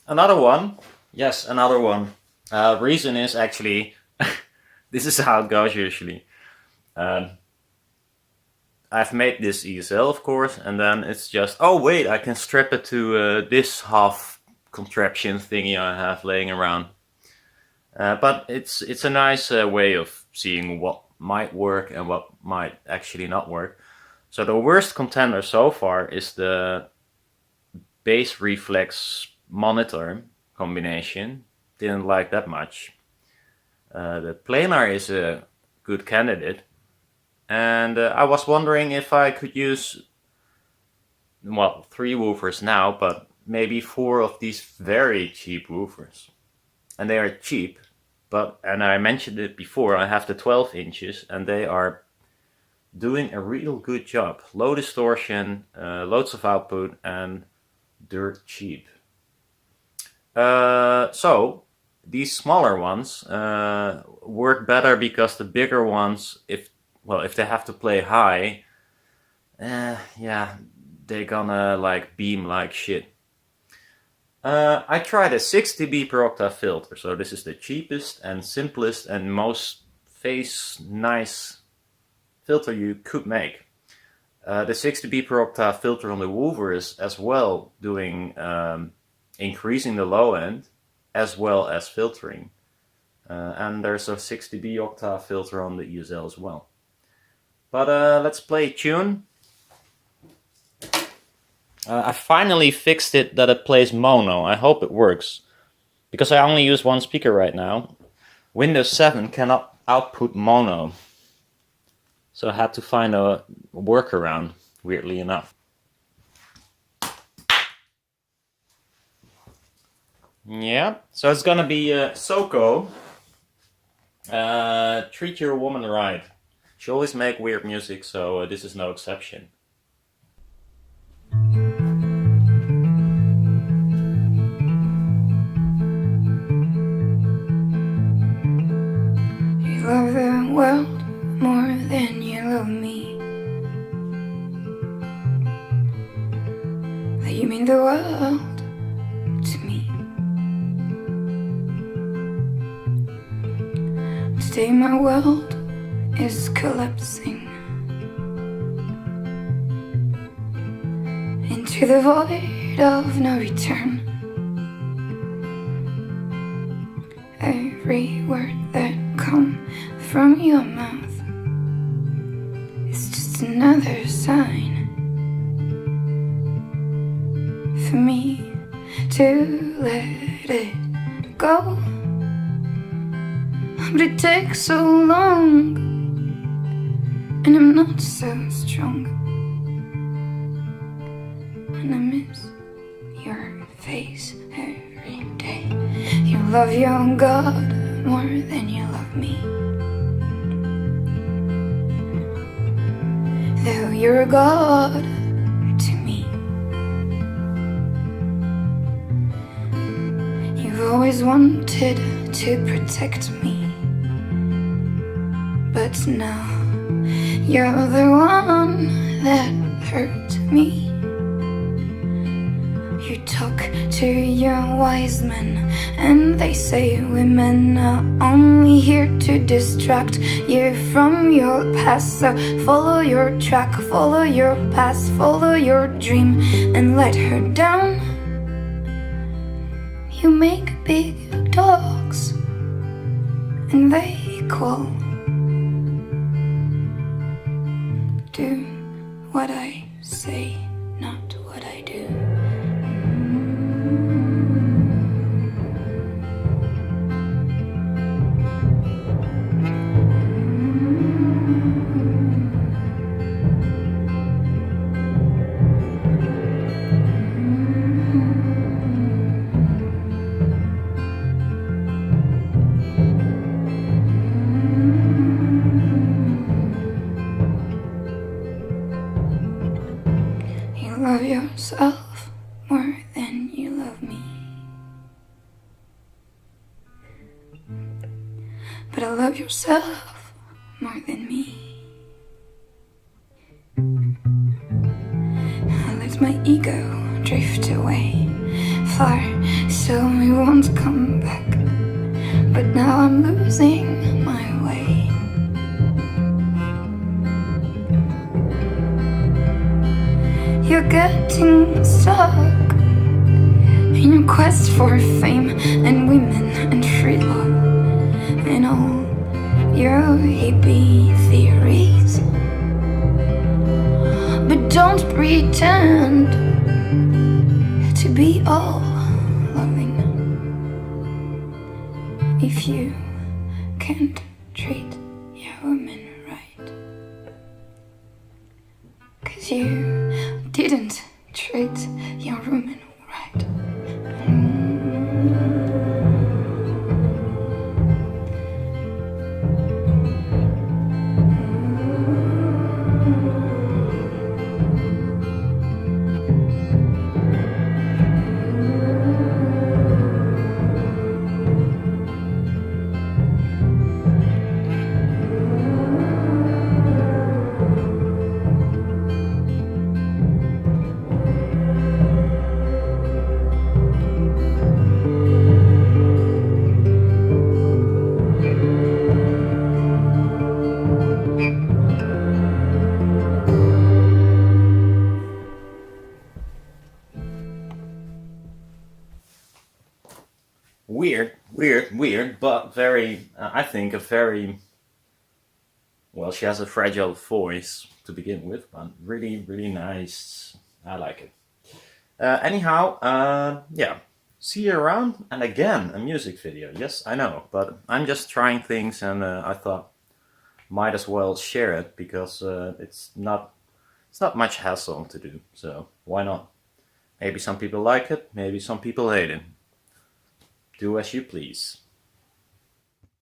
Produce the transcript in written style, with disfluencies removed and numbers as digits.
Another one. Yes, another one. Reason is actually, this is how it goes usually. I've made this ESL, of course, and then it's just, oh wait, I can strap it to this half contraption thingy I have laying around. But it's a nice way of seeing what might work and what might actually not work. So the worst contender so far is the base reflex monitor combination. Didn't like that much. The planar is a good candidate, and I was wondering if I could use, well, 3 woofers now, but maybe 4 of these very cheap woofers. And they are cheap, but, and I mentioned it before, I have the 12 inches and they are doing a real good job. Low distortion, loads of output, and dirt cheap. So these smaller ones work better because the bigger ones, if they have to play high, yeah, they're gonna like beam like shit. I tried a 6 dB per octave filter, so this is the cheapest and simplest and most face nice filter you could make. The 6 dB per octave filter on the woofer is as well doing increasing the low end as well as filtering. And there's a 6 dB octave filter on the ESL as well. But let's play a tune. I finally fixed it that it plays mono. I hope it works. Because I only use one speaker right now. Windows 7 cannot output mono. So I had to find a workaround, weirdly enough. Yeah, so it's gonna be Soko. Treat Your Woman Right. She always make weird music, so this is no exception. You love the world more than you love me. That you mean the world to me. Today my world is collapsing into the void of no return. Every word that comes from your mouth is just another sign for me to let it go. But it takes so long, and I'm not so strong, and I miss your face every day. You love your God more than you love me. Though you're a God to me, you've always wanted to protect me. But now you're the one that hurt me. You talk to your wise men, and they say women are only here to distract you from your past. So follow your track, follow your past, follow your dream, and let her down. You make big dogs, and they call. Do what I say, not what I do. Love yourself more than you love me. But I love yourself more than me. I let my ego drift away, far tell me won't come back, but now I'm losing my way. You're getting stuck in your quest for fame and women and free love and all your hippie theories. But don't pretend to be all loving if you can't treat your women right. 'Cause you didn't treat your women right. Weird, but very, I think a very, well, she has a fragile voice to begin with, but really nice. I like it. Anyhow, yeah, see you around, and again, a music video. Yes, I know, but I'm just trying things, and I thought might as well share it, because it's not much hassle to do, so why not? Maybe some people like it, maybe some people hate it. Do as you please.